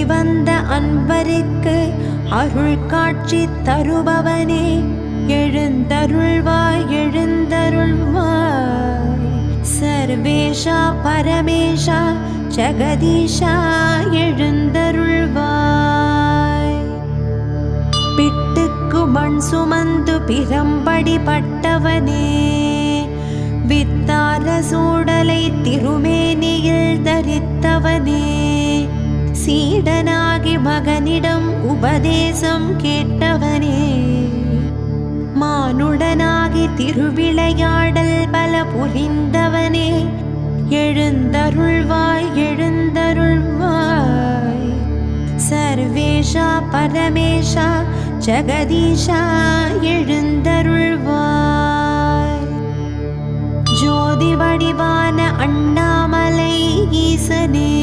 வந்த அன்பருக்கு அருள் காட்சி தருபவனே எழுந்தருள்வாய் எழுந்தருள்வாய். சர்வேஷா பரமேஷா ஜெகதீஷா எழுந்தருள்வாய். பிட்டுக்கு மண் சுமந்து பிரம்படி பட்டவனே வித்தார சூடலை திருமேனியில் தரித்தவனே சீடனாகி மகனிடம் உபதேசம் கேட்டவனே மானுடனாகி திருவிளையாடல் பல புரிந்தவனே எழுந்தருள்வாய் எழுந்தருள்வாய். சர்வேஷா பரமேஷா ஜெகதீஷா எழுந்தருள்வாய். ஜோதி வடிவான அண்ணாமலை ஈசனே